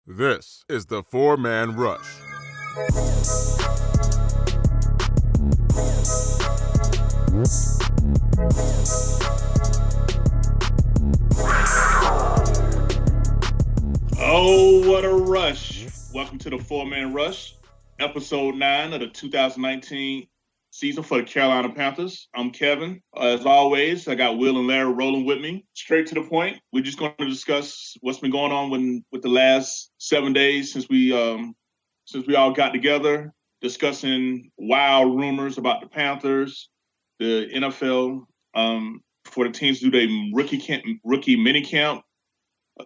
This is the Four-Man Rush. Oh, what a rush. Welcome to the Four-Man Rush, episode 9 of the 2019 season for the Carolina Panthers. I'm Kevin. As always, I got Will and Larry rolling with me. Straight to the point. We're just going to discuss what's been going on with the last 7 days since we all got together, discussing wild rumors about the Panthers, the NFL, for the teams to do their rookie mini camp.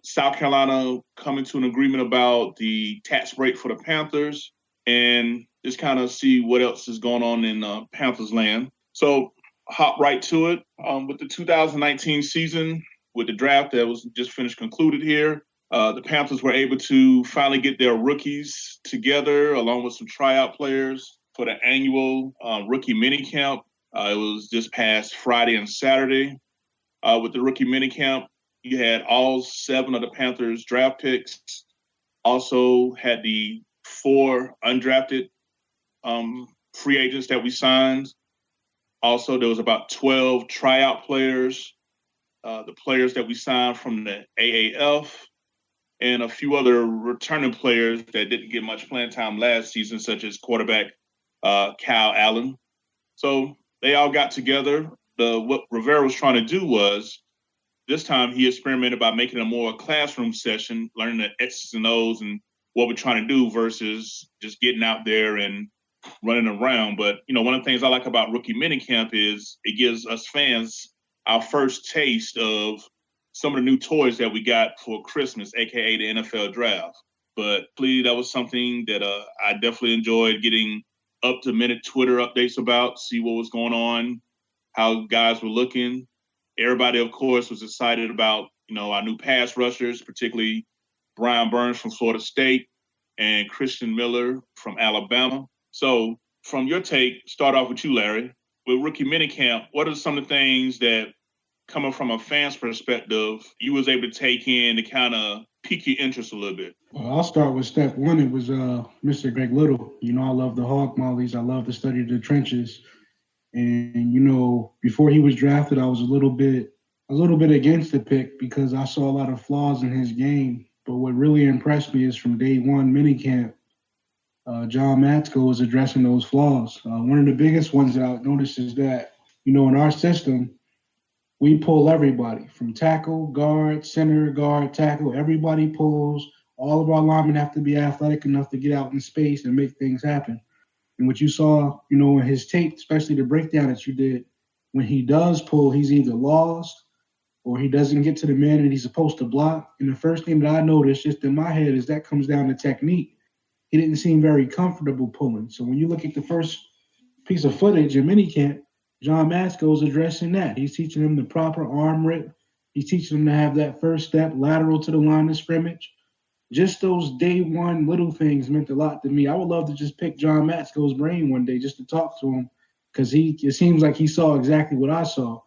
South Carolina coming to an agreement about the tax break for the Panthers, and just kind of see what else is going on in Panthers land. So hop right to it. With the 2019 season, with the draft that was just concluded here, the Panthers were able to finally get their rookies together along with some tryout players for the annual rookie mini camp. It was this past Friday and Saturday. With the rookie mini camp, you had all 7 of the Panthers draft picks, also had the 4 undrafted free agents that we signed. Also, there was about 12 tryout players, the players that we signed from the AAF, and a few other returning players that didn't get much playing time last season, such as quarterback Kyle Allen. So they all got together. What Rivera was trying to do was, this time he experimented by making a more classroom session, learning the X's and O's and what we're trying to do versus just getting out there and running around. But, one of the things I like about rookie minicamp is it gives us fans our first taste of some of the new toys that we got for Christmas, aka the NFL draft. But please, that was something that I definitely enjoyed getting up-to-minute Twitter updates about, see what was going on, how guys were looking. Everybody, of course, was excited about, our new pass rushers, particularly Brian Burns from Florida State and Christian Miller from Alabama. So from your take, start off with you, Larry. With rookie minicamp, what are some of the things that, coming from a fan's perspective, you was able to take in to kind of pique your interest a little bit? Well, I'll start with step one. It was Mr. Greg Little. I love the hog mollies. I love the study of the trenches. And before he was drafted, I was a little bit against the pick because I saw a lot of flaws in his game. But what really impressed me is from day one minicamp, John Matsko was addressing those flaws. One of the biggest ones that I noticed is that, in our system, we pull everybody from tackle, guard, center, guard, tackle. Everybody pulls. All of our linemen have to be athletic enough to get out in space and make things happen. And what you saw, in his tape, especially the breakdown that you did, when he does pull, he's either lost or he doesn't get to the man that he's supposed to block. And the first thing that I noticed just in my head is that comes down to technique. He didn't seem very comfortable pulling. So when you look at the first piece of footage in minicamp, John Matsko is addressing that. He's teaching him the proper arm rip. He's teaching him to have that first step lateral to the line of scrimmage. Just those day one little things meant a lot to me. I would love to just pick John Matsko's brain one day just to talk to him because it seems like he saw exactly what I saw.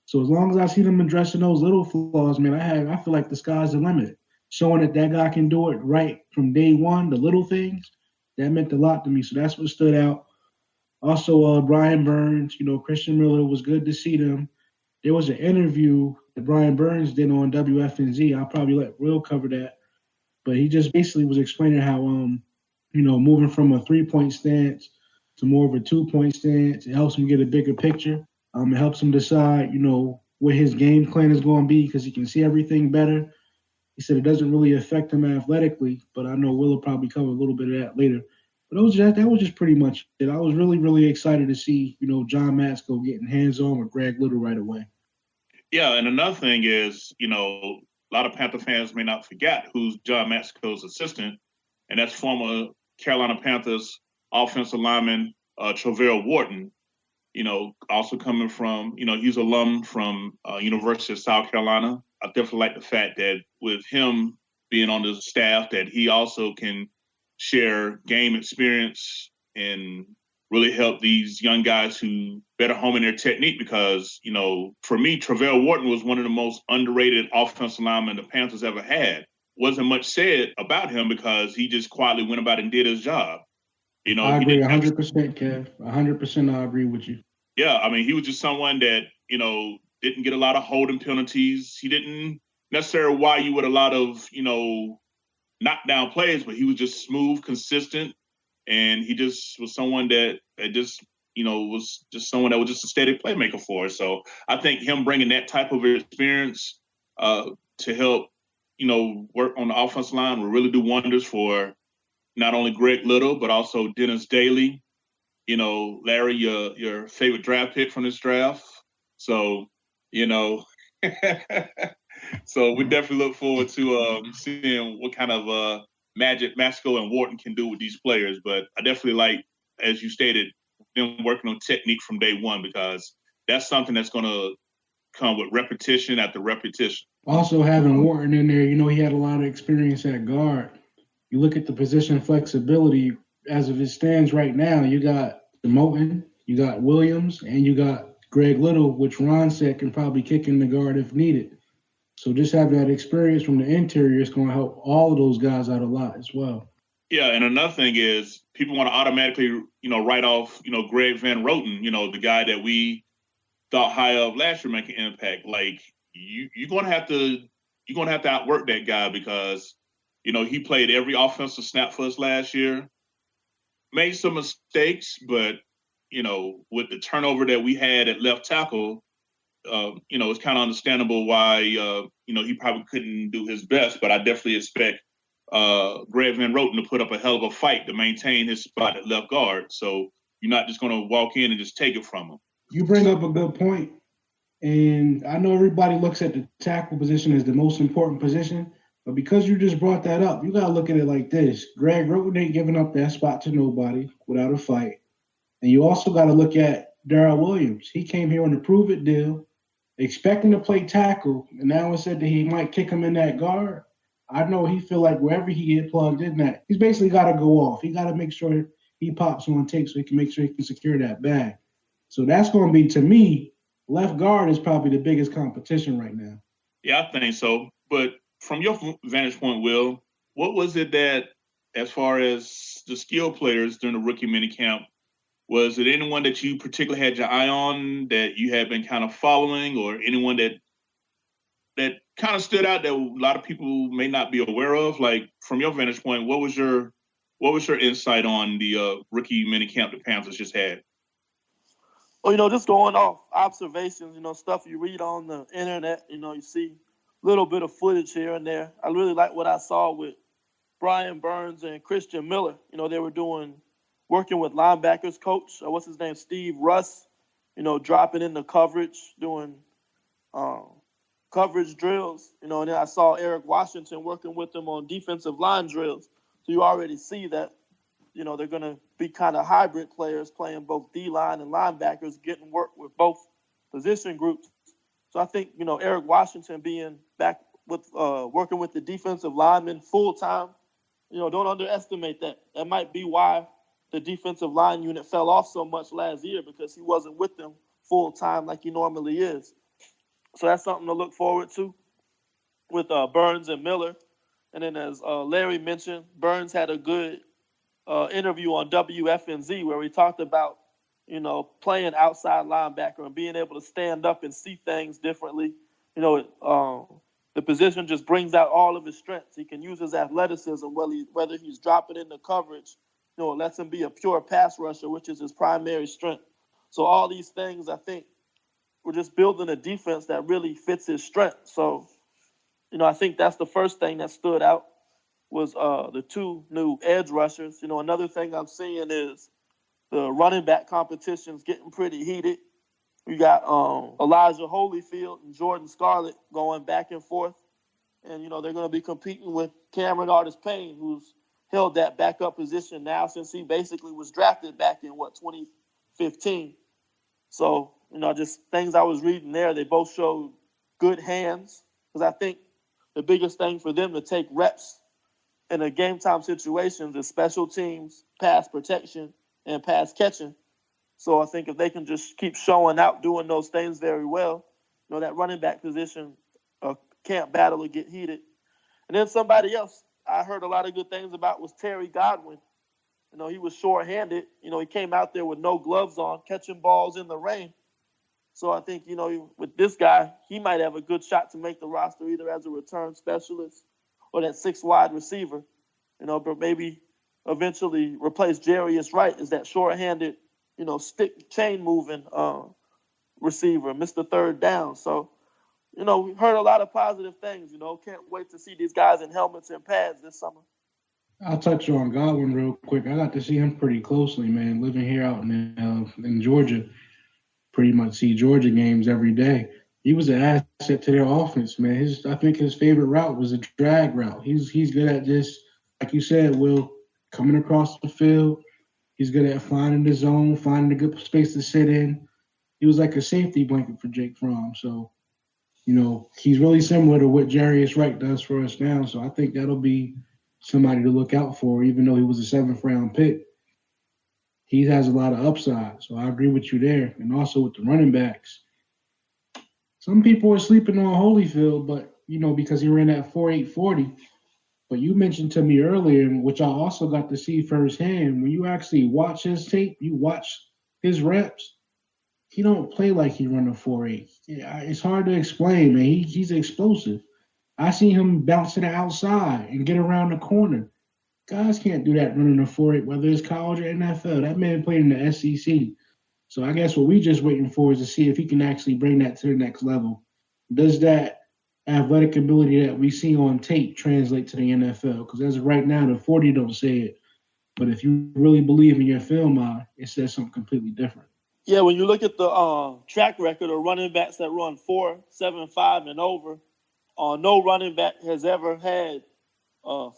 So as long as I see them addressing those little flaws, man, I feel like the sky's the limit. Showing that guy can do it right from day one, the little things, that meant a lot to me. So that's what stood out. Also, Brian Burns, Christian Miller, was good to see them. There was an interview that Brian Burns did on WFNZ. I'll probably let Will cover that. But he just basically was explaining how, moving from a 3-point stance to more of a 2-point stance, it helps him get a bigger picture. It helps him decide, what his game plan is going to be because he can see everything better. He said it doesn't really affect him athletically, but I know Will will probably cover a little bit of that later. But that was just pretty much it. I was really, really excited to see, John Matsko getting hands-on with Greg Little right away. Yeah, and another thing is, a lot of Panther fans may not forget who's John Matsko's assistant, and that's former Carolina Panthers offensive lineman Travell Wharton. Also coming from, he's alum from University of South Carolina. I definitely like the fact that with him being on the staff, that he also can share game experience and really help these young guys who better home in their technique because, for me, Travell Wharton was one of the most underrated offensive linemen the Panthers ever had. wasn't much said about him because he just quietly went about and did his job. You know, I he agree didn't have, 100%, Kev. 100%, I agree with you. yeah, I mean, he was just someone that, didn't get a lot of holding penalties. He didn't necessarily wire you with a lot of, knockdown plays, but he was just smooth, consistent, and he just was someone that just, was just someone that was just a steady playmaker for us. So I think him bringing that type of experience to help, work on the offensive line will really do wonders for not only Greg Little, but also Dennis Daly. Larry, your favorite draft pick from this draft. So, you know, so we definitely look forward to seeing what kind of magic Masco and Wharton can do with these players. But I definitely like, as you stated, them working on technique from day one, because that's something that's going to come with repetition after repetition. Also, having Wharton in there, he had a lot of experience at guard. You look at the position flexibility as of it stands right now, you got Moten, you got Williams, and you got Greg Little, which Ron said can probably kick in the guard if needed. So just having that experience from the interior is going to help all of those guys out a lot as well. Yeah, and another thing is people want to automatically, write off, Greg Van Roten, the guy that we thought high of last year making impact. Like you're gonna have to outwork that guy because, he played every offensive snap for us last year, made some mistakes, but with the turnover that we had at left tackle, it's kind of understandable why, he probably couldn't do his best, but I definitely expect Greg Van Roten to put up a hell of a fight to maintain his spot at left guard. So you're not just going to walk in and just take it from him. You bring up a good point, and I know everybody looks at the tackle position as the most important position, but because you just brought that up, you got to look at it like this. Greg Roten ain't giving up that spot to nobody without a fight. And you also got to look at Darrell Williams. He came here on a prove-it deal, expecting to play tackle, and now it said that he might kick him in that guard. I know he feel like wherever he get plugged in that, he's basically got to go off. He got to make sure he pops on tape so he can make sure he can secure that bag. So that's going to be, to me, left guard is probably the biggest competition right now. Yeah, I think so. But from your vantage point, Will, what was it that, as far as the skill players during the rookie minicamp, was it anyone that you particularly had your eye on that you had been kind of following, or anyone that kind of stood out that a lot of people may not be aware of? Like, from your vantage point, what was your insight on the rookie minicamp the Panthers just had? Well, just going off observations, stuff you read on the internet, you see a little bit of footage here and there. I really like what I saw with Brian Burns and Christian Miller. They were working with linebackers coach, what's his name, Steve Russ, dropping into coverage, doing coverage drills, and then I saw Eric Washington working with them on defensive line drills. So you already see that, they're going to be kind of hybrid players playing both D-line and linebackers, getting work with both position groups. So I think, Eric Washington being back with working with the defensive linemen full-time, don't underestimate that. That might be why the defensive line unit fell off so much last year, because he wasn't with them full-time like he normally is. So that's something to look forward to with Burns and Miller. And then as Larry mentioned, Burns had a good interview on WFNZ where we talked about, playing outside linebacker and being able to stand up and see things differently. The position just brings out all of his strengths. He can use his athleticism, whether he's dropping into coverage, it lets him be a pure pass rusher, which is his primary strength. So all these things, I think, we're just building a defense that really fits his strength. So, I think that's the first thing that stood out was the two new edge rushers. Another thing I'm seeing is the running back competition's getting pretty heated. We got Elijah Holyfield and Jordan Scarlett going back and forth. And, they're going to be competing with Cameron Artis-Payne, who's held that backup position now since he basically was drafted back in, 2015. So, just things I was reading there, they both showed good hands. Because I think the biggest thing for them to take reps in a game time situations is special teams, pass protection, and pass catching. So I think if they can just keep showing out doing those things very well, that running back position camp battle will get heated. And then somebody else I heard a lot of good things about was Terry Godwin. He was short-handed. He came out there with no gloves on, catching balls in the rain. So I think, with this guy, he might have a good shot to make the roster either as a return specialist or that 6 wide receiver, but maybe eventually replace Jarius Wright as that short-handed, stick chain moving receiver, Mr. Third Down. So, we've heard a lot of positive things, can't wait to see these guys in helmets and pads this summer. I'll touch on Godwin real quick. I got to see him pretty closely, man. Living here out in Georgia, pretty much see Georgia games every day. He was an asset to their offense, man. I think his favorite route was a drag route. He's good at just, like you said, Will, coming across the field. He's good at finding the zone, finding a good space to sit in. He was like a safety blanket for Jake Fromm. So, he's really similar to what Jarius Wright does for us now. So I think that'll be somebody to look out for, even though he was a 7th round pick. He has a lot of upside. So I agree with you there. And also with the running backs. Some people are sleeping on Holyfield, but, because he ran that 4.840. But you mentioned to me earlier, which I also got to see firsthand, when you actually watch his tape, you watch his reps, he don't play like he run a 4.8. Yeah, it's hard to explain, man. He's explosive. I seen him bounce to the outside and get around the corner. Guys can't do that running a 4.8, whether it's college or NFL. That man played in the SEC. So I guess what we just waiting for is to see if he can actually bring that to the next level. Does that athletic ability that we see on tape translate to the NFL? Because as of right now, the 40 don't say it. But if you really believe in your film eye, it says something completely different. Yeah, when you look at the track record of running backs that run 4.75 and over, no running back has ever had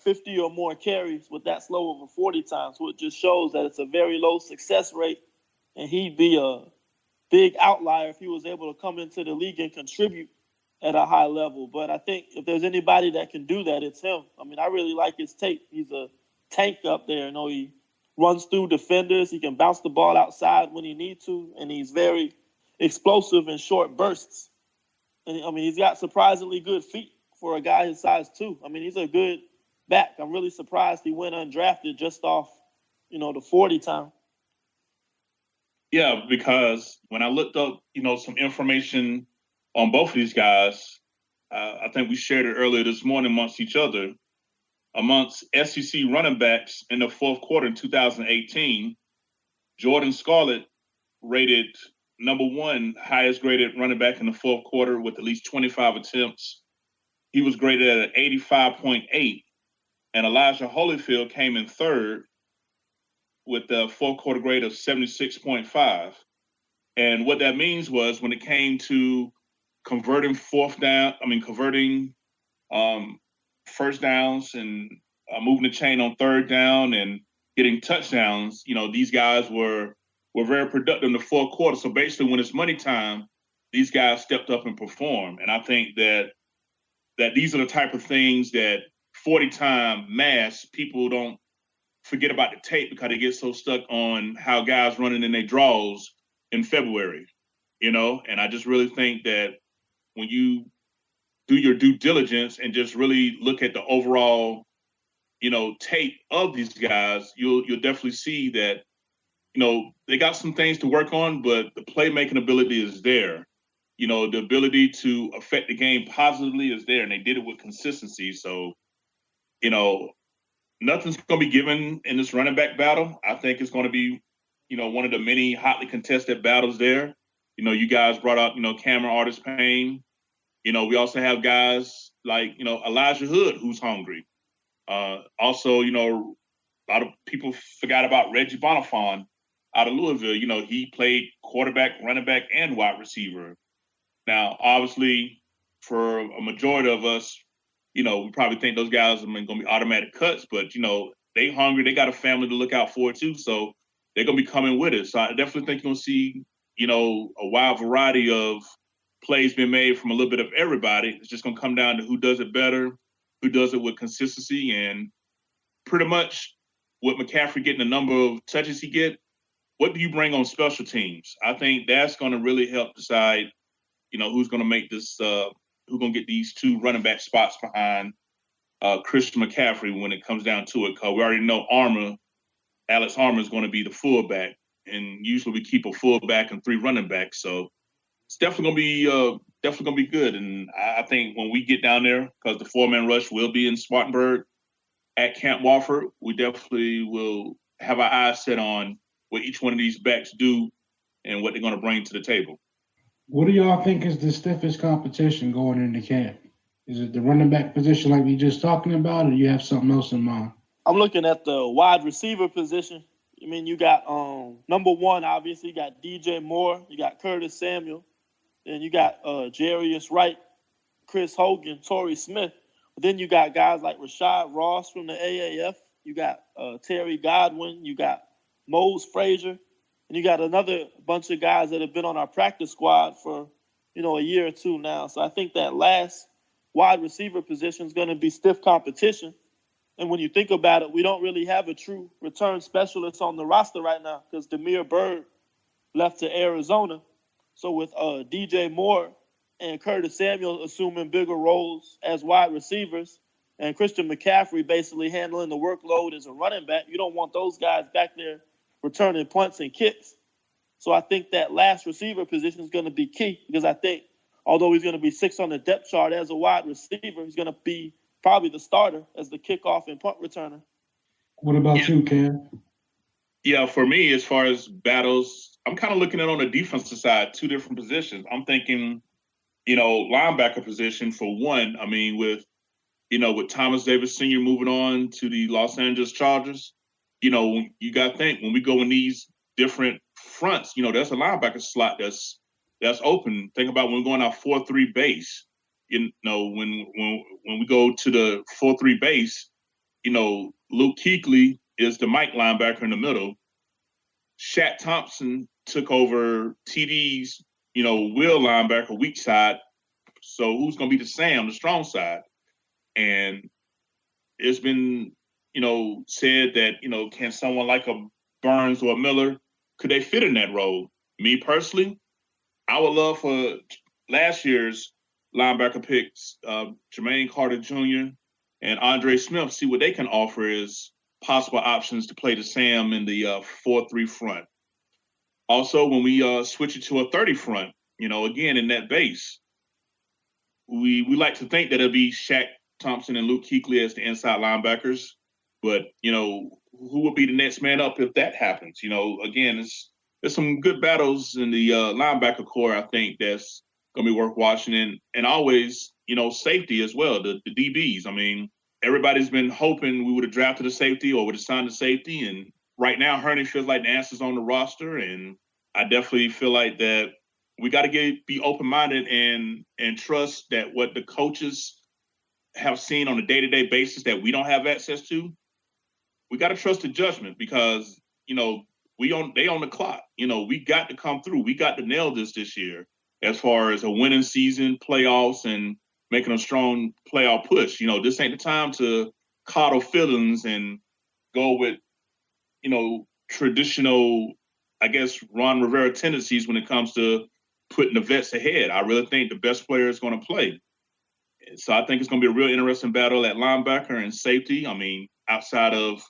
50 or more carries with that slow of a 40 time. So it just shows that it's a very low success rate, and he'd be a big outlier if he was able to come into the league and contribute at a high level. But I think if there's anybody that can do that, it's him. I mean, I really like his tape. He's a tank up there. He runs through defenders. He can bounce the ball outside when he needs to, and he's very explosive in short bursts. And he's got surprisingly good feet for a guy his size too. He's a good back. I'm really surprised he went undrafted just off, the 40 time. Yeah, because when I looked up, some information on both of these guys, I think we shared it earlier this morning amongst each other. Amongst SEC running backs in the 4th quarter in 2018, Jordan Scarlett rated number 1 highest graded running back in the 4th quarter with at least 25 attempts. He was graded at an 85.8, and Elijah Holyfield came in 3rd with a 4th quarter grade of 76.5. And what that means was when it came to converting first downs and moving the chain on 3rd down and getting touchdowns, these guys were very productive in the 4th quarter. So basically when it's money time, these guys stepped up and performed. And I think that these are the type of things that 40 time mass, people don't forget about the tape because they get so stuck on how guys running in their draws in February, and I just really think that when you do your due diligence and just really look at the overall, tape of these guys, you'll definitely see that, they got some things to work on, but the playmaking ability is there. The ability to affect the game positively is there, and they did it with consistency. So, nothing's going to be given in this running back battle. I think it's going to be, one of the many hotly contested battles there. You guys brought up, Cameron Artis-Payne. We also have guys like, Elijah Hood, who's hungry. Also, a lot of people forgot about Reggie Bonifant out of Louisville. He played quarterback, running back, and wide receiver. Now, obviously, for a majority of us, we probably think those guys are going to be automatic cuts, but, they hungry. They got a family to look out for, too. So they're going to be coming with it. So I definitely think you're going to see, a wide variety of plays being made from a little bit of everybody. It's just going to come down to who does it better, who does it with consistency, and pretty much with McCaffrey getting the number of touches he get, what do you bring on special teams? I think that's going to really help decide, who's going to make this, who's going to get these 2 running back spots behind Christian McCaffrey when it comes down to it, because we already know Alex Armour is going to be the fullback, and usually we keep a fullback and 3 running backs. So it's definitely going to be good. And I think when we get down there, because the 4-man rush will be in Spartanburg at Camp Wofford, we definitely will have our eyes set on what each one of these backs do and what they're going to bring to the table. What do y'all think is the stiffest competition going into camp? Is it the running back position like we just talking about, or do you have something else in mind? I'm looking at the wide receiver position. I mean, you got number 1, obviously, you got DJ Moore, you got Curtis Samuel, and you got Jarius Wright, Chris Hogan, Torrey Smith. But then you got guys like Rashad Ross from the AAF. You got Terry Godwin. You got Mose Frazier. And you got another bunch of guys that have been on our practice squad for, a year or 2 now. So I think that last wide receiver position is going to be stiff competition. And when you think about it, we don't really have a true return specialist on the roster right now because Demir Bird left to Arizona. So with DJ Moore and Curtis Samuel assuming bigger roles as wide receivers and Christian McCaffrey basically handling the workload as a running back, you don't want those guys back there returning punts and kicks. So I think that last receiver position is going to be key because I think although he's going to be 6 on the depth chart as a wide receiver, he's going to be probably the starter as the kickoff and punt returner. What about you, Cam? Yeah, for me, as far as battles, I'm kind of looking at on the defensive side, 2 different positions. I'm thinking, linebacker position for one. I mean, with Thomas Davis Sr. moving on to the Los Angeles Chargers, you got to think when we go in these different fronts, there's a linebacker slot that's open. Think about when we're going out 4-3 base. When we go to the 4-3 base, Luke Kuechly is the Mike linebacker in the middle. Shaq Thompson took over TD's, will linebacker, weak side. So who's going to be the Sam, the strong side? And it's been, said that, can someone like a Burns or a Miller, could they fit in that role? Me personally, I would love for last year's linebacker picks, Jermaine Carter Jr. and Andre Smith, see what they can offer as possible options to play the Sam in the 4-3 front. Also, when we switch it to a 30 front, again, in that base, we like to think that it'll be Shaq Thompson and Luke Kuechly as the inside linebackers. But, who will be the next man up if that happens? Again, there's some good battles in the linebacker core, I think, that's going to be worth watching. And always, safety as well, the DBs. I mean, everybody's been hoping we would have drafted a safety or would have signed a safety. And right now, Hurney feels like the answer's on the roster. And I definitely feel like that we got to be open-minded and trust that what the coaches have seen on a day-to-day basis that we don't have access to, we got to trust the judgment because, they on the clock. We got to come through. We got to nail this year as far as a winning season, playoffs, and making a strong playoff push. This ain't the time to coddle feelings and go with, traditional, I guess, Ron Rivera tendencies when it comes to putting the vets ahead. I really think the best player is going to play. So I think it's going to be a real interesting battle at linebacker and safety. I mean, outside of,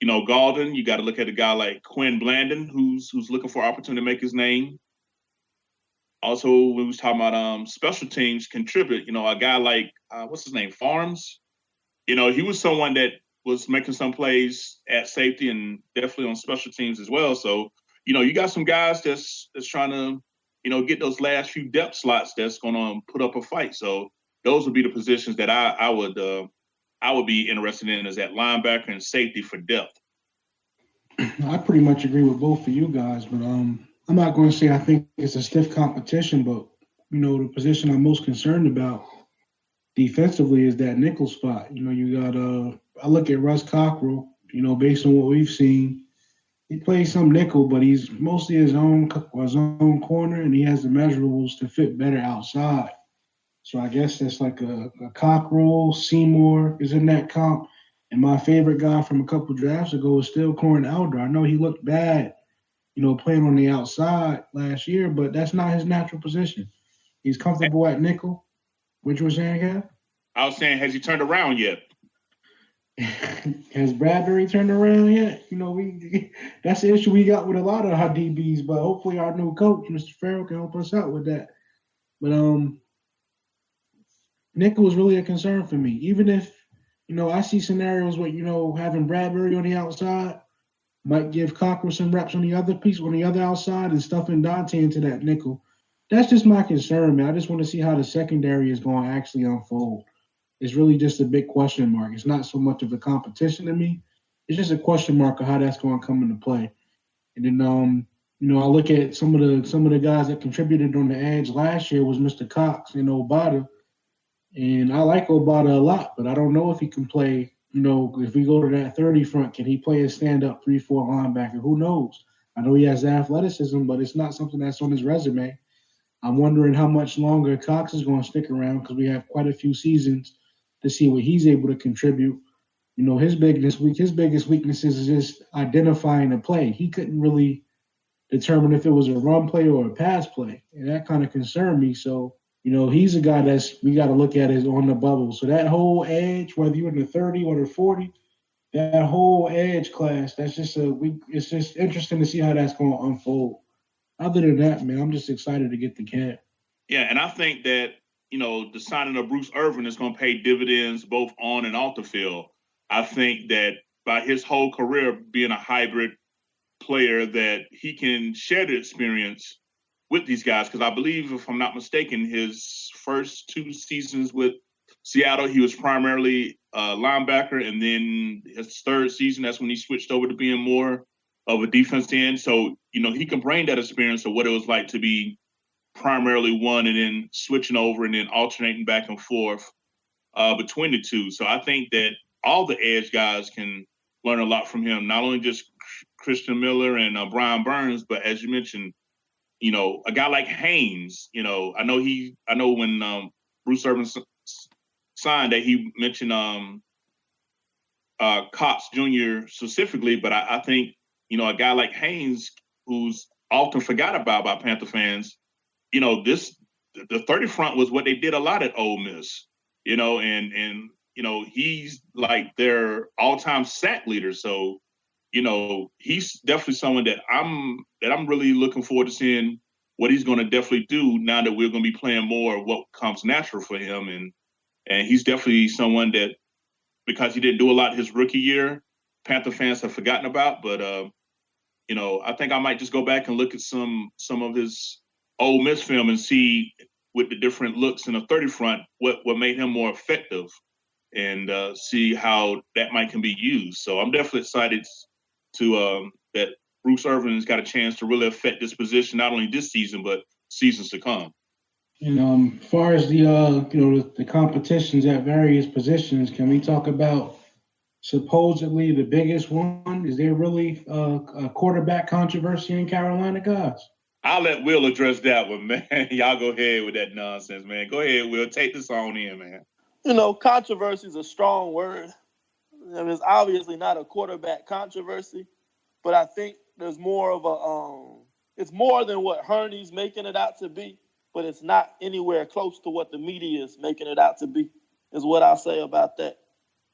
Galden, you got to look at a guy like Quinn Blandon, who's looking for opportunity to make his name. Also, we was talking about special teams contribute. A guy like, what's his name, Farms? He was someone that was making some plays at safety and definitely on special teams as well. So, you got some guys that's trying to, get those last few depth slots that's going to put up a fight. So those would be the positions that I would be interested in is at linebacker and safety for depth. I pretty much agree with both of you guys, but I'm not going to say I think it's a stiff competition, but the position I'm most concerned about defensively is that nickel spot. You got I look at Russ Cockrell. Based on what we've seen, he plays some nickel, but he's mostly his own corner, and he has the measurables to fit better outside. So I guess that's like a Cockrell. Seymour is in that comp. And my favorite guy from a couple drafts ago was still Corn Elder. I know he looked bad, playing on the outside last year, but that's not his natural position. He's comfortable at nickel. Which was saying, Gav? I was saying, has he turned around yet? Has Bradbury turned around yet? That's the issue we got with a lot of our DBs, but hopefully our new coach, Mr. Farrell, can help us out with that. But nickel was really a concern for me. Even if, I see scenarios where, having Bradbury on the outside might give Cockrell some reps on the other piece, on the other outside, and stuffing Dante into that nickel. That's just my concern, man. I just want to see how the secondary is going to actually unfold. It's really just a big question mark. It's not so much of a competition to me. It's just a question mark of how that's going to come into play. And then, I look at some of the guys that contributed on the edge last year was Mr. Cox and Obata. And I like Obata a lot, but I don't know if he can play, if we go to that 30 front, can he play a stand-up 3-4 linebacker? Who knows? I know he has athleticism, but it's not something that's on his resume. I'm wondering how much longer Cox is going to stick around because we have quite a few seasons to see what he's able to contribute. His biggest weaknesses is just identifying a play. He couldn't really determine if it was a run play or a pass play, and that kind of concerned me. So, he's a guy we got to look at as on the bubble. So that whole edge, whether you're in the 30 or the 40, that whole edge class, that's just it's just interesting to see how that's going to unfold. Other than that, man, I'm just excited to get the cap. Yeah, and I think that, the signing of Bruce Irvin is going to pay dividends both on and off the field. I think that by his whole career being a hybrid player, that he can share the experience with these guys. Because I believe, if I'm not mistaken, his first 2 seasons with Seattle, he was primarily a linebacker. And then his 3rd season, that's when he switched over to being more of a defense end. So, he can bring that experience of what it was like to be primarily one and then switching over and then alternating back and forth between the two. So I think that all the edge guys can learn a lot from him, not only just Christian Miller and Brian Burns, but as you mentioned, a guy like Haynes, I know when Bruce Irvin signed that he mentioned Cox Jr. specifically, but I think, a guy like Haynes, who's often forgot about by Panther fans, the 30 front was what they did a lot at Ole Miss, and he's like their all-time sack leader. So, he's definitely someone that I'm really looking forward to seeing what he's going to definitely do now that we're going to be playing more of what comes natural for him. And he's definitely someone that, because he didn't do a lot his rookie year, Panther fans have forgotten about. But, I think I might just go back and look at some of his Ole Miss film and see with the different looks in the 30 front what made him more effective, and see how that can be used. So I'm definitely excited to that Bruce Irvin has got a chance to really affect this position, not only this season but seasons to come. And as far as the competitions at various positions, can we talk about supposedly the biggest one? Is there really a quarterback controversy in Carolina, guys? I'll let Will address that one, man. Y'all go ahead with that nonsense, man. Go ahead, Will. Take this on in, man. Controversy is a strong word. It's obviously not a quarterback controversy, but I think there's more of it's more than what Hurney's making it out to be, but it's not anywhere close to what the media is making it out to be, is what I'll say about that.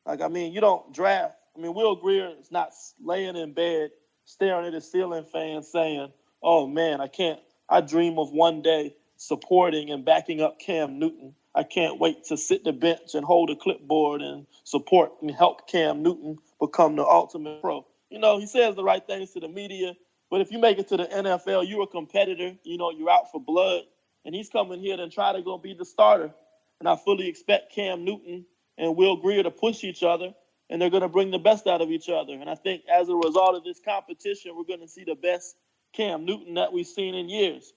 You don't draft. Will Grier is not laying in bed staring at his ceiling fan saying, "Oh man, I dream of one day supporting and backing up Cam Newton. I can't wait to sit the bench and hold a clipboard and support and help Cam Newton become the ultimate pro." He says the right things to the media, but if you make it to the NFL, you're a competitor, you're out for blood, and he's coming here to try to go be the starter. And I fully expect Cam Newton and Will Grier to push each other, and they're going to bring the best out of each other. And I think as a result of this competition, we're going to see the best Cam Newton that we've seen in years.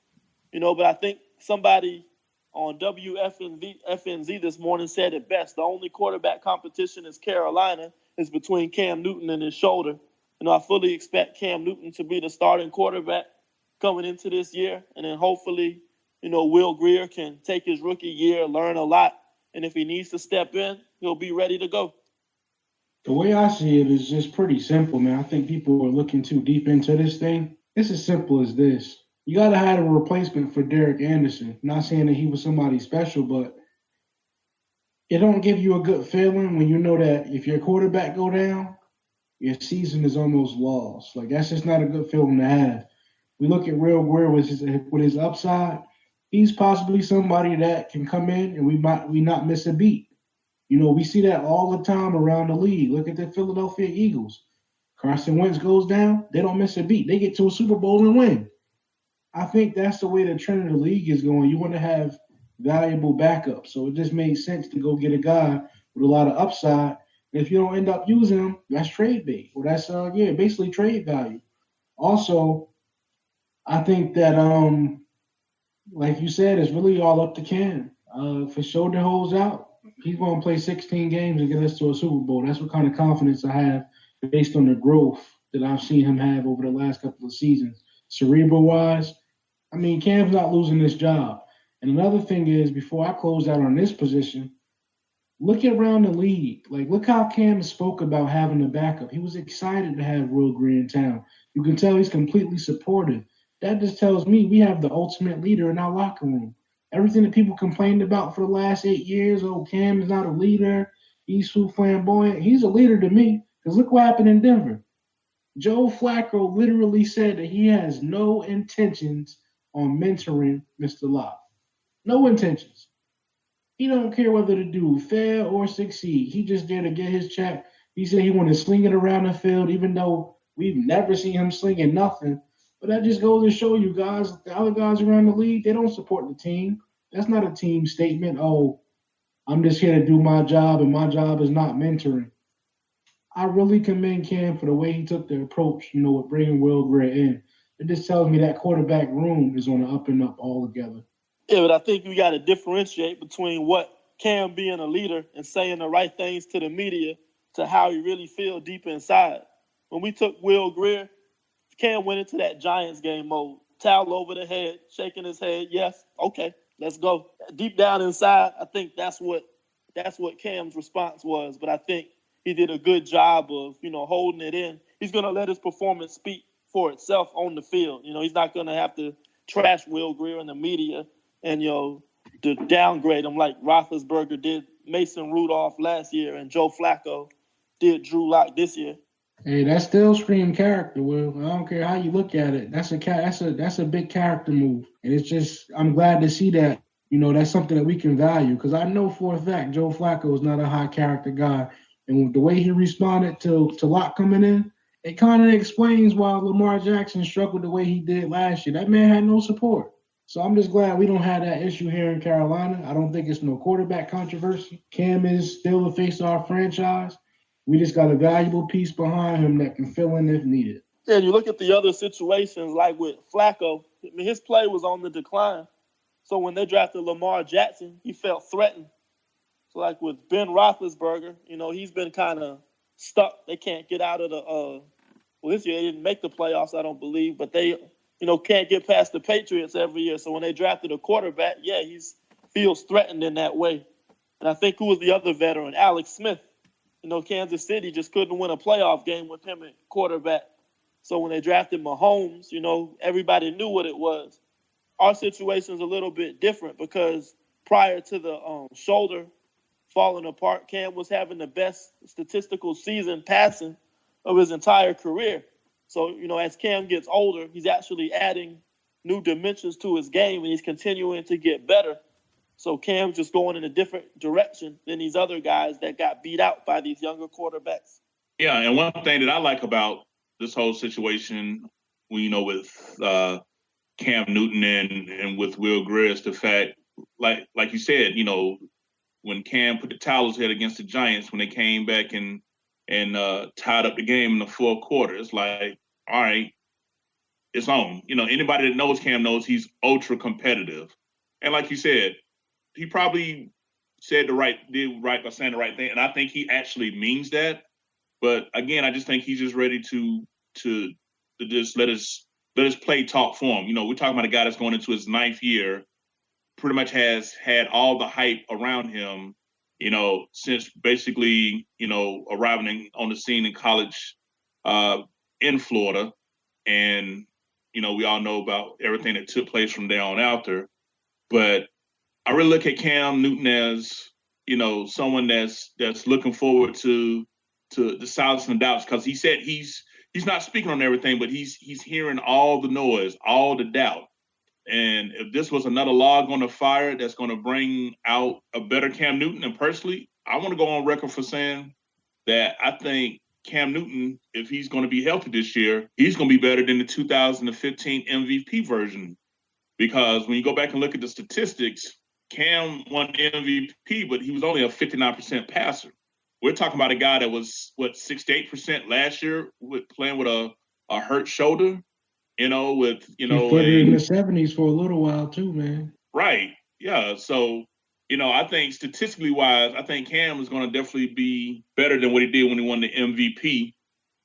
But I think somebody on WFNZ this morning said it best. The only quarterback competition is Carolina is between Cam Newton and his shoulder. I fully expect Cam Newton to be the starting quarterback coming into this year. And then hopefully, Will Grier can take his rookie year, learn a lot. And if he needs to step in, he'll be ready to go. The way I see it is just pretty simple, man. I think people are looking too deep into this thing. It's as simple as this. You got to have a replacement for Derek Anderson. Not saying that he was somebody special, but it don't give you a good feeling when you know that if your quarterback go down, your season is almost lost. Like that's just not a good feeling to have. We look at Real Greer with his upside. He's possibly somebody that can come in and we not miss a beat. You know, we see that all the time around the league. Look at the Philadelphia Eagles. Carson Wentz goes down, they don't miss a beat. They get to a Super Bowl and win. I think that's the way the trend of the league is going. You want to have valuable backups. So it just made sense to go get a guy with a lot of upside. And if you don't end up using him, that's trade bait. Or that's basically trade value. Also, I think that like you said, it's really all up to Cam. If his shoulder holds out, he's going to play 16 games and get us to a Super Bowl. That's what kind of confidence I have based on the growth that I've seen him have over the last couple of seasons. Cerebral wise, I mean, Cam's not losing this job. And another thing is, before I close out on this position, look around the league. Like, look how Cam spoke about having a backup. He was excited to have Will Greer in town. You can tell he's completely supportive. That just tells me we have the ultimate leader in our locker room. Everything that people complained about for the last 8 years, oh, Cam is not a leader. He's too flamboyant. He's a leader to me. Because look what happened in Denver. Joe Flacco literally said that he has no intentions on mentoring Mr. Locke. No intentions. He don't care whether the dude fail or succeed. He just there to get his check. He said he wanted to sling it around the field, even though we've never seen him slinging nothing. But that just goes to show you guys, the other guys around the league, they don't support the team. That's not a team statement. Oh, I'm just here to do my job, and my job is not mentoring. I really commend Cam for the way he took the approach, with bringing Will Greer in. It just tells me that quarterback room is on the up and up altogether. Yeah, but I think we got to differentiate between what Cam being a leader and saying the right things to the media to how he really feel deep inside. When we took Will Greer, Cam went into that Giants game mode, towel over the head, shaking his head. Yes, okay, let's go. Deep down inside, I think that's what Cam's response was. But I think he did a good job of, holding it in. He's going to let his performance speak for itself on the field. He's not going to have to trash Will Greer in the media and, to downgrade him like Roethlisberger did Mason Rudolph last year and Joe Flacco did Drew Lock this year. Hey, that still scream character, Will. I don't care how you look at it. That's a big character move, and it's just I'm glad to see that. That's something that we can value because I know for a fact Joe Flacco is not a high character guy, and with the way he responded to Locke coming in, it kind of explains why Lamar Jackson struggled the way he did last year. That man had no support. So I'm just glad we don't have that issue here in Carolina. I don't think it's no quarterback controversy. Cam is still the face of our franchise. We just got a valuable piece behind him that can fill in if needed. Yeah, and you look at the other situations, like with Flacco, his play was on the decline. So when they drafted Lamar Jackson, he felt threatened. So like with Ben Roethlisberger, he's been kind of stuck. They can't get out of the this year they didn't make the playoffs, I don't believe, but they, can't get past the Patriots every year. So when they drafted a quarterback, yeah, he feels threatened in that way. And I think who was the other veteran? Alex Smith. Kansas City just couldn't win a playoff game with him at quarterback. So when they drafted Mahomes, everybody knew what it was. Our situation's a little bit different because prior to the shoulder falling apart, Cam was having the best statistical season passing of his entire career. So, as Cam gets older, he's actually adding new dimensions to his game and he's continuing to get better. So Cam's just going in a different direction than these other guys that got beat out by these younger quarterbacks. Yeah, and one thing that I like about this whole situation, with Cam Newton and with Will Greer is the fact, like you said, when Cam put the towels head against the Giants, when they came back and tied up the game in the fourth quarter, it's like, all right, it's on. Anybody that knows Cam knows he's ultra competitive. And like you said, he probably did right by saying the right thing. And I think he actually means that. But again, I just think he's just ready to just let us play talk for him. We're talking about a guy that's going into his 9th year, pretty much has had all the hype around him, since basically, arriving on the scene in college in Florida. And, we all know about everything that took place from there on out there. But I really look at Cam Newton as someone that's looking forward to the silence and doubts, because he said he's not speaking on everything, but he's hearing all the noise, all the doubt. And if this was another log on the fire that's going to bring out a better Cam Newton, and personally, I want to go on record for saying that I think Cam Newton, if he's going to be healthy this year, he's going to be better than the 2015 MVP version. Because when you go back and look at the statistics, Cam won MVP, but he was only a 59% passer. We're talking about a guy that was, 68% last year playing with a hurt shoulder, He flirted in the 70s for a little while too, man. Right. Yeah. So, I think statistically wise, I think Cam is going to definitely be better than what he did when he won the MVP.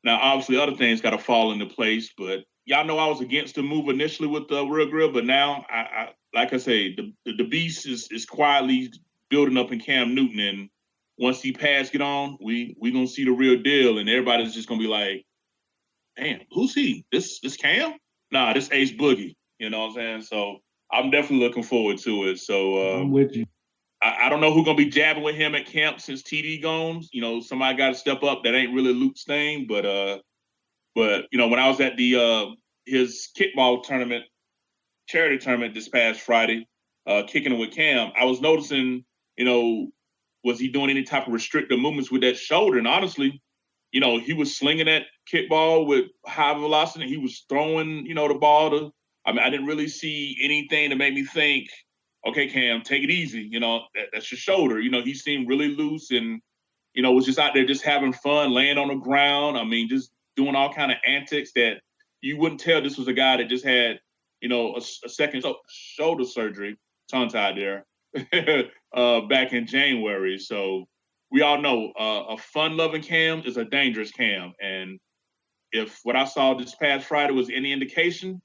Now, obviously, other things got to fall into place, but y'all know I was against the move initially with the Real Grill, but now, I like I say, the beast is quietly building up in Cam Newton, and once he get on, we gonna see the real deal, and everybody's just gonna be like, "Damn, who's he? This Cam? Nah, this Ace Boogie." You know what I'm saying? So I'm definitely looking forward to it. So I'm with you. I don't know who's gonna be jabbing with him at camp since TD gone. Somebody got to step up. That ain't really Luke's thing, but when I was at the his kickball tournament, charity tournament this past Friday, kicking it with Cam, I was noticing, was he doing any type of restrictive movements with that shoulder? And honestly, he was slinging that kickball with high velocity. He was throwing, the ball I didn't really see anything to make me think, okay, Cam, take it easy. That's your shoulder. He seemed really loose and, was just out there just having fun, laying on the ground. Just doing all kind of antics that you wouldn't tell this was a guy that just had, a second shoulder surgery, tongue-tied there, back in January. So we all know a fun-loving Cam is a dangerous Cam. And if what I saw this past Friday was any indication,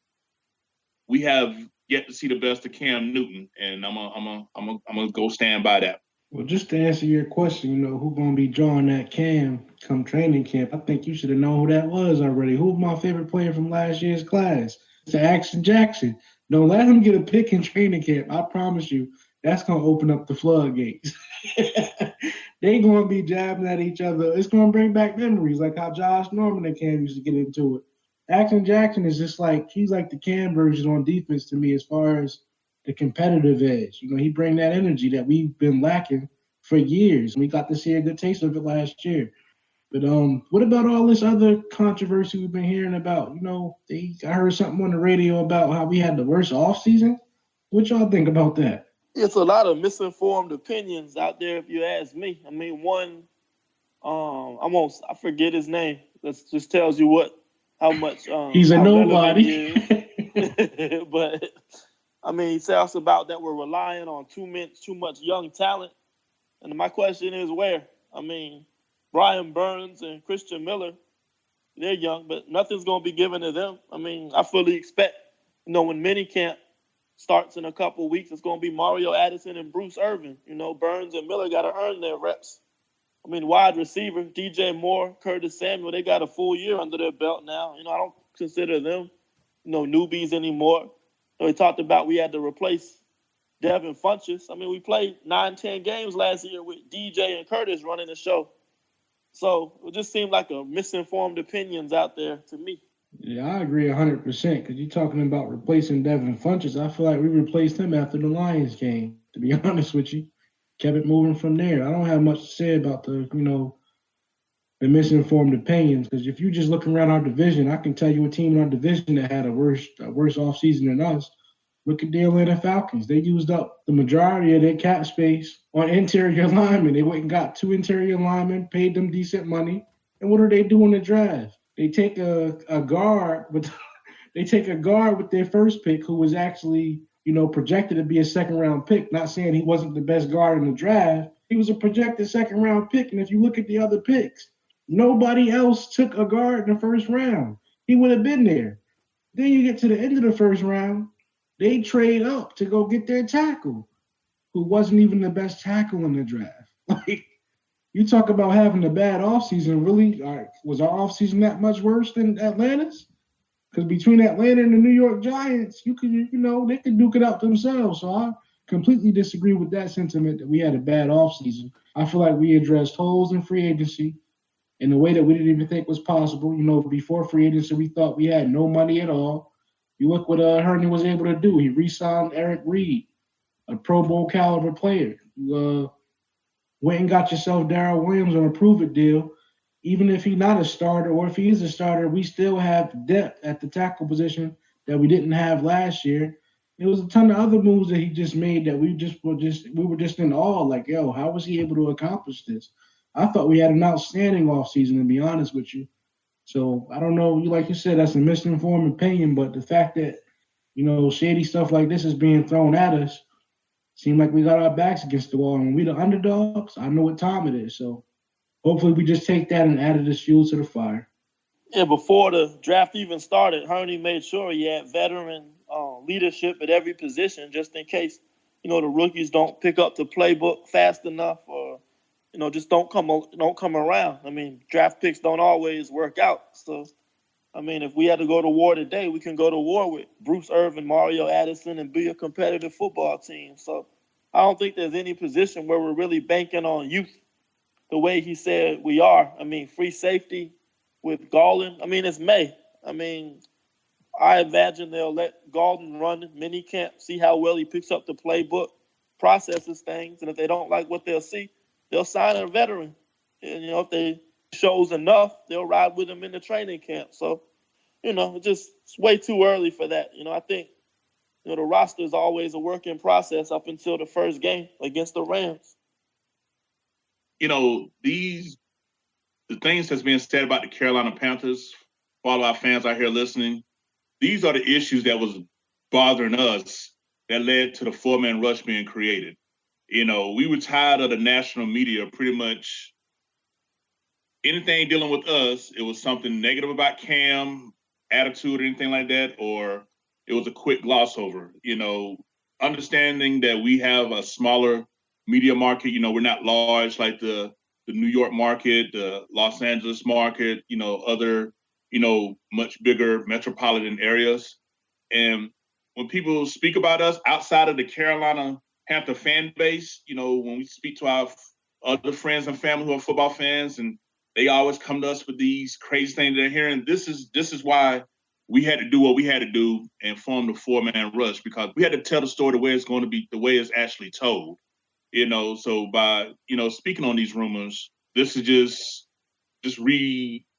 we have yet to see the best of Cam Newton, and I'm gonna go stand by that. Well, just to answer your question, who's gonna be drawing that Cam come training camp? I think you should have known who that was already. Who's my favorite player from last year's class? It's Action Jackson. Don't let him get a pick in training camp. I promise you, that's gonna open up the floodgates. They gonna be jabbing at each other. It's gonna bring back memories, like how Josh Norman and Cam used to get into it. Action Jackson is just he's like the Cam version on defense to me as far as the competitive edge. He bring that energy that we've been lacking for years. We got to see a good taste of it last year. But what about all this other controversy we've been hearing about? I heard something on the radio about how we had the worst offseason. What y'all think about that? It's a lot of misinformed opinions out there, if you ask me. One, I forget his name. That just tells you how much he's a nobody. But he talks about that we're relying on too much young talent. And my question is where? Brian Burns and Christian Miller, they're young, but nothing's going to be given to them. I fully expect, when minicamp starts in a couple weeks, it's going to be Mario Addison and Bruce Irvin. Burns and Miller got to earn their reps. Wide receiver, DJ Moore, Curtis Samuel, they got a full year under their belt now. I don't consider them, newbies anymore. We talked about we had to replace Devin Funchess. We played 9-10 games last year with DJ and Curtis running the show. So it just seemed like a misinformed opinions out there to me. Yeah, I agree 100% because you're talking about replacing Devin Funchess. I feel like we replaced him after the Lions game, to be honest with you. Kept it moving from there. I don't have much to say about the misinformed opinions because if you just look around our division, I can tell you a team in our division that had a worse offseason than us. Look at the Atlanta Falcons. They used up the majority of their cap space on interior linemen. They went and got 2 interior linemen, paid them decent money. And what do they do in the draft? They take a guard with their first pick who was actually, projected to be a second-round pick. Not saying he wasn't the best guard in the draft. He was a projected second-round pick. And if you look at the other picks, nobody else took a guard in the first round. He would have been there. Then you get to the end of the first round, they trade up to go get their tackle, who wasn't even the best tackle in the draft. You talk about having a bad offseason, really? Was our offseason that much worse than Atlanta's? Because between Atlanta and the New York Giants, they could duke it out themselves. So completely disagree with that sentiment that we had a bad offseason. I feel like we addressed holes in free agency in a way that we didn't even think was possible. Before free agency, we thought we had no money at all. You look what Herney was able to do. He re-signed Eric Reed, a Pro Bowl caliber player. You went and got yourself Darrell Williams on a prove-it deal. Even if he's not a starter, or if he is a starter, we still have depth at the tackle position that we didn't have last year. There was a ton of other moves that he just made that we were just in awe. Like, yo, how was he able to accomplish this? I thought we had an outstanding offseason, to be honest with you. So I don't know, like you said, that's a misinformed opinion, but the fact that, shady stuff like this is being thrown at us, seem like we got our backs against the wall. And when we the underdogs, I know what time it is. So hopefully we just take that and add it as fuel to the fire. Yeah, before the draft even started, Herney made sure he had veteran leadership at every position, just in case, the rookies don't pick up the playbook fast enough, or just don't come around. I mean, draft picks don't always work out. So, I mean, if we had to go to war today, we can go to war with Bruce Irvin, Mario Addison, and be a competitive football team. So, I don't think there's any position where we're really banking on youth the way he said we are. I mean, free safety with Galden. I mean, it's May. I mean, I imagine they'll let Galden run mini camp, see how well he picks up the playbook, processes things, and if they don't like what they'll see, they'll sign a veteran. And, if they shows enough, they'll ride with him in the training camp. So, it's way too early for that. I think, the roster is always a work in process up until the first game against the Rams. The things that's being said about the Carolina Panthers, for all of our fans out here listening, these are the issues that was bothering us that led to the four-man rush being created. We were tired of the national media pretty much anything dealing with us, it was something negative about Cam, attitude, or anything like that, or it was a quick gloss over. Understanding that we have a smaller media market, we're not large like the New York market, the Los Angeles market, other, much bigger metropolitan areas. And when people speak about us outside of the Carolina Panther fan base, when we speak to our other friends and family who are football fans, and they always come to us with these crazy things they're hearing, this is why we had to do what we had to do and form the four-man rush, because we had to tell the story the way it's going to be, the way it's actually told. So by, speaking on these rumors, this is just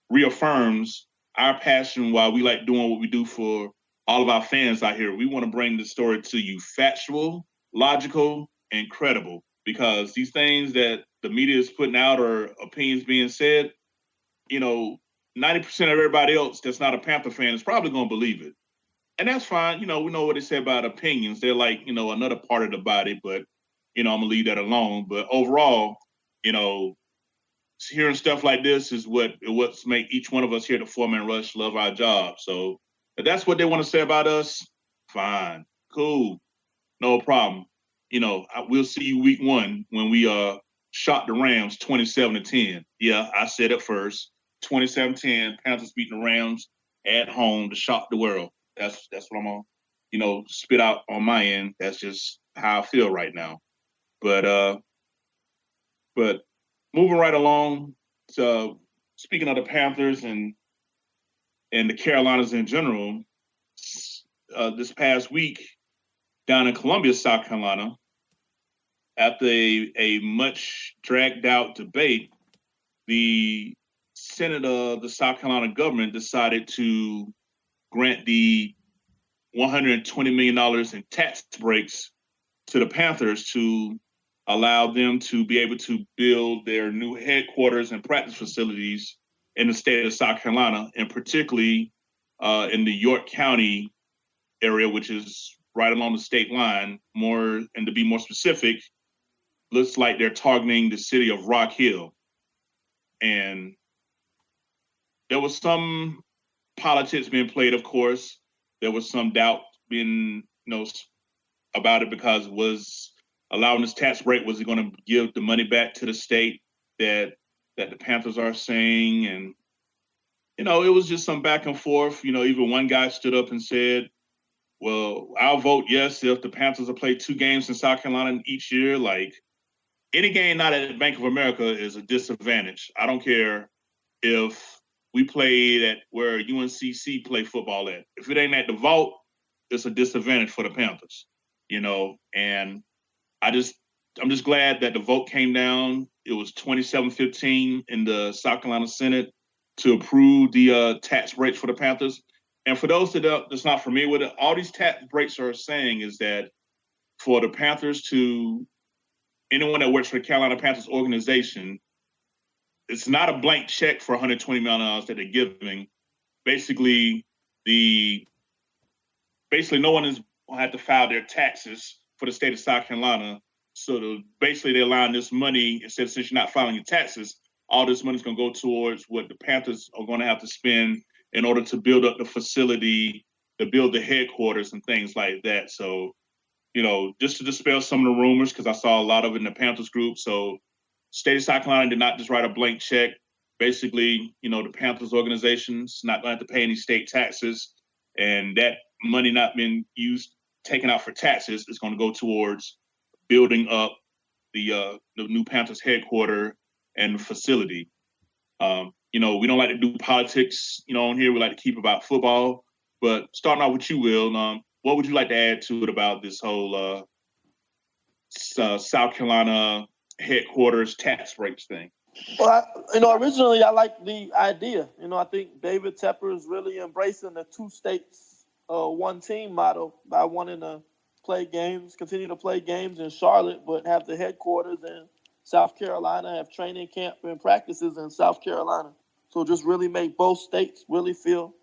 reaffirms our passion why we like doing what we do for all of our fans out here. We want to bring the story to you factual, logical, and credible, because these things that the media is putting out or opinions being said, 90% of everybody else that's not a Panther fan is probably going to believe it. And that's fine. We know what they say about opinions. They're like, another part of the body, but, I'm going to leave that alone. But overall, hearing stuff like this is what's make each one of us here at the Four-Man Rush love our job. So if that's what they want to say about us, fine, cool, no problem. We'll see you week one when we shot the Rams 27-10. Yeah, I said it first. 27-10, Panthers beating the Rams at home to shock the world. That's what I'm gonna, spit out on my end. That's just how I feel right now. But moving right along, so speaking of the Panthers and the Carolinas in general, this past week down in Columbia, South Carolina, after a much dragged out debate, the Senate of the South Carolina government decided to grant the $120 million in tax breaks to the Panthers to allow them to be able to build their new headquarters and practice facilities in the state of South Carolina, and particularly in the York County area, which is right along the state line. And to be more specific, looks like they're targeting the city of Rock Hill. And there was some politics being played, of course. There was some doubt being, about it, because it was allowing this tax break, was it going to give the money back to the state that the Panthers are saying? And, it was just some back and forth. Even one guy stood up and said, Well, I'll vote yes if the Panthers will play 2 games in South Carolina each year. Like, any game not at Bank of America is a disadvantage. I don't care if we played at where UNCC play football at. If it ain't at the Vault, it's a disadvantage for the Panthers, and I'm just glad that the vote came down. It was 27-15 in the South Carolina Senate to approve the tax breaks for the Panthers. And for those that's not familiar with it, all these tax breaks are saying is that for the Panthers to anyone that works for the Carolina Panthers organization, it's not a blank check for $120 million that they're giving. Basically, no one is going to have to file their taxes for the state of South Carolina. So basically, they're allowing this money, since you're not filing your taxes, all this money is going to go towards what the Panthers are going to have to spend in order to build up the facility, to build the headquarters and things like that. So, just to dispel some of the rumors, because I saw a lot of it in the Panthers group. So, state of South Carolina did not just write a blank check. Basically, the Panthers organization's not going to have to pay any state taxes, and that money not being taken out for taxes is going to go towards building up the new Panthers headquarter and facility. We don't like to do politics, on here. We like to keep about football. But starting out with you, Will, what would you like to add to it about this whole South Carolina headquarters tax breaks thing? Well, originally I liked the idea. I think David Tepper is really embracing the 2 states, 1 team model by wanting to continue to play games in Charlotte, but have the headquarters in South Carolina, have training camp and practices in South Carolina. So just really make both states really feel,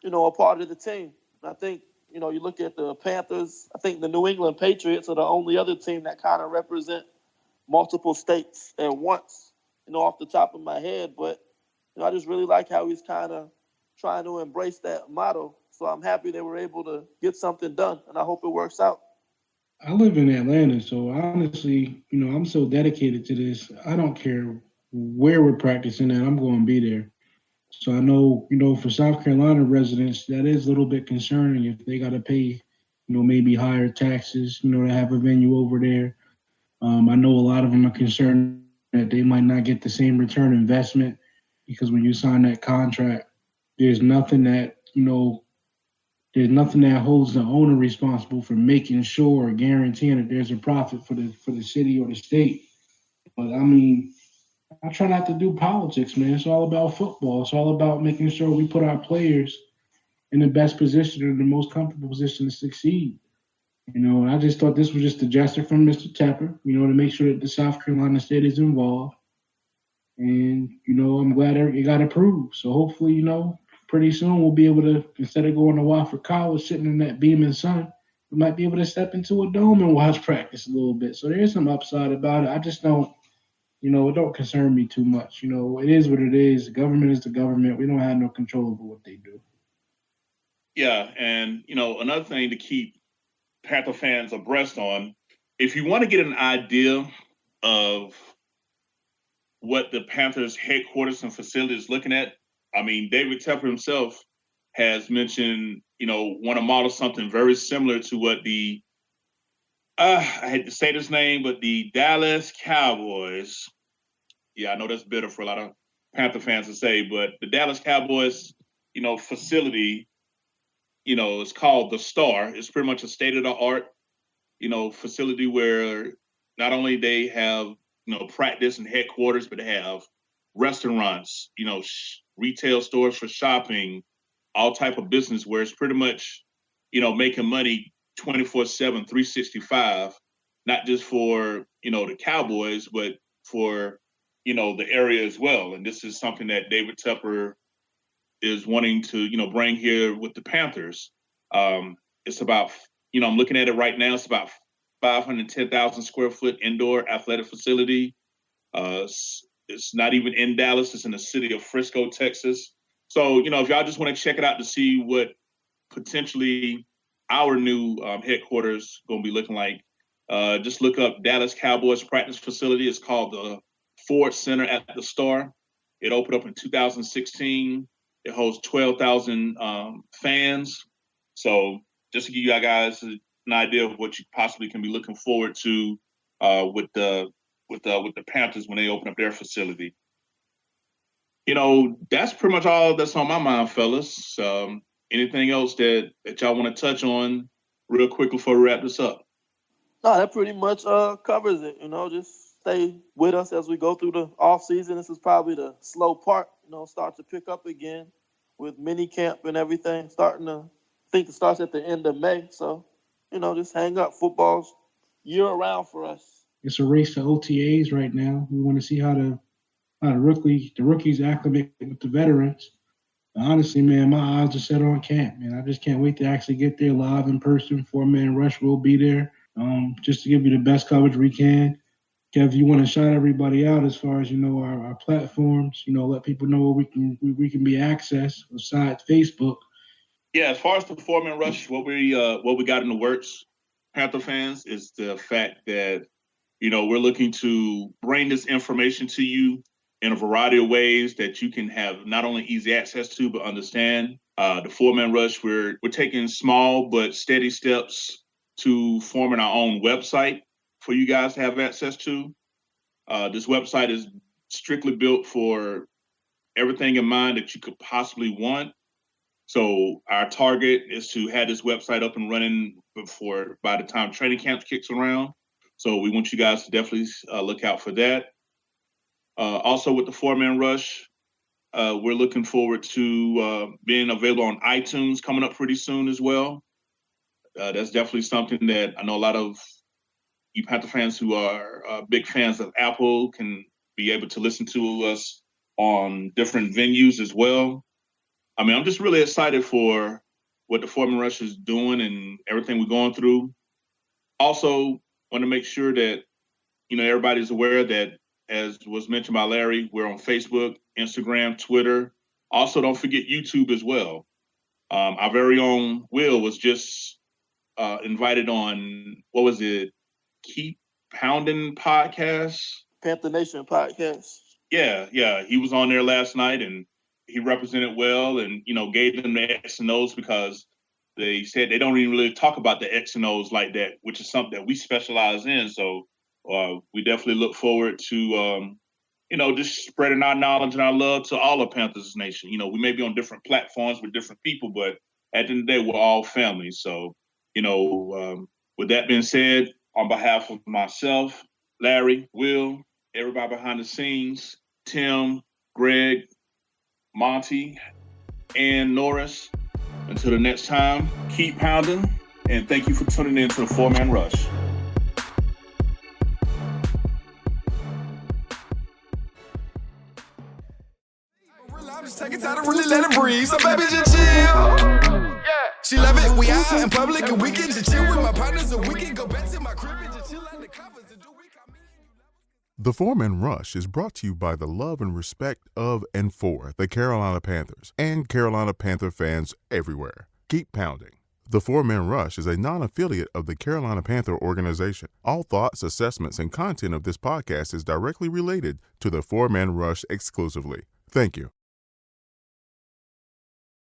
a part of the team. And I think, you look at the Panthers, I think the New England Patriots are the only other team that kind of represent multiple states at once, off the top of my head. But, I just really like how he's kind of trying to embrace that model. So I'm happy they were able to get something done, and I hope it works out. I live in Atlanta, so honestly, I'm so dedicated to this. I don't care where we're practicing at, I'm going to be there. So I know, for South Carolina residents, that is a little bit concerning if they got to pay, maybe higher taxes, to have a venue over there. I know a lot of them are concerned that they might not get the same return investment because when you sign that contract, there's nothing that, there's nothing that holds the owner responsible for making sure or guaranteeing that there's a profit for the city or the state. But I mean, I try not to do politics, man. It's all about football. It's all about making sure we put our players in the best position or the most comfortable position to succeed. And I just thought this was just a gesture from Mr. Tepper, to make sure that the South Carolina state is involved. And, I'm glad it got approved. So hopefully, pretty soon we'll be able to, instead of going to Wofford College, sitting in that beaming sun, we might be able to step into a dome and watch practice a little bit. So there is some upside about it. I just don't, it don't concern me too much. It is what it is. The government is the government. We don't have no control over what they do. Yeah, and, another thing to keep Panther fans abreast on, if you want to get an idea of what the Panthers headquarters and facility is looking at, I mean, David Tepper himself has mentioned, want to model something very similar to what I hate to say this name, but the Dallas Cowboys. Yeah, I know that's bitter for a lot of Panther fans to say, but the Dallas Cowboys, facility, it's called the Star. It's pretty much a state-of-the-art, facility where not only they have, practice and headquarters, but they have restaurants, retail stores for shopping, all type of business where it's pretty much, making money 24/7, 365, not just for, the Cowboys, but for, the area as well. And this is something that David Tepper is wanting to, bring here with the Panthers. It's about, I'm looking at it right now. It's about 510,000 square foot indoor athletic facility. It's not even in Dallas. It's in the city of Frisco, Texas. So, if y'all just want to check it out to see what potentially our new headquarters going to be looking like, just look up Dallas Cowboys practice facility. It's called the Ford Center at the Star. It opened up in 2016. It holds 12,000 fans. So, just to give you guys an idea of what you possibly can be looking forward to with the Panthers when they open up their facility. That's pretty much all that's on my mind, fellas. Anything else that y'all want to touch on real quick before we wrap this up? No, that pretty much covers it. Just stay with us as we go through the off season. This is probably the slow part. Start to pick up again with mini camp and everything. I think it starts at the end of May. So, just hang up. Football's year round for us. It's a race to OTAs right now. We want to see how the rookies acclimate with the veterans. Honestly, man, my eyes are set on camp, man. I just can't wait to actually get there live in person. 4-man rush will be there, just to give you the best coverage we can. Kev, you want to shout everybody out as far as our platforms. Let people know where we can be accessed besides Facebook. Yeah, as far as the 4-man rush, what we got in the works, Panther fans, is the fact that we're looking to bring this information to you in a variety of ways that you can have not only easy access to, but understand. The 4-man rush, we're taking small but steady steps to forming our own website for you guys to have access to. This website is strictly built for everything in mind that you could possibly want. So our target is to have this website up and running by the time training camp kicks around. So we want you guys to definitely look out for that. Also with the 4-man rush, we're looking forward to being available on iTunes coming up pretty soon as well. That's definitely something that I know a lot of you Panther fans who are big fans of Apple can be able to listen to us on different venues as well. I mean, I'm just really excited for what the 4-man rush is doing and everything we're going through. Also, want to make sure that, everybody's aware that, as was mentioned by Larry, we're on Facebook, Instagram, Twitter. Also, don't forget YouTube as well. Our very own Will was just invited on, what was it? Keep Pounding podcast? Panther Nation podcast. Yeah. He was on there last night and he represented well and, gave them the X and O's because they said they don't even really talk about the X and O's like that, which is something that we specialize in. So we definitely look forward to, just spreading our knowledge and our love to all of Panthers Nation. We may be on different platforms with different people, but at the end of the day, we're all family. So, with that being said, on behalf of myself, Larry, Will, everybody behind the scenes, Tim, Greg, Monty, and Norris, until the next time, keep pounding, and thank you for tuning in to the 4-man rush. I'm just taking time to really let it breathe, so baby just chill. She love it, we out in public and we can just chill with my partners and we can go back to my crib and just chill under covers and do we come in. The 4-Man Rush is brought to you by the love and respect of and for the Carolina Panthers and Carolina Panther fans everywhere. Keep pounding. The 4-Man Rush is a non-affiliate of the Carolina Panther organization. All thoughts, assessments, and content of this podcast is directly related to the 4-Man Rush exclusively. Thank you.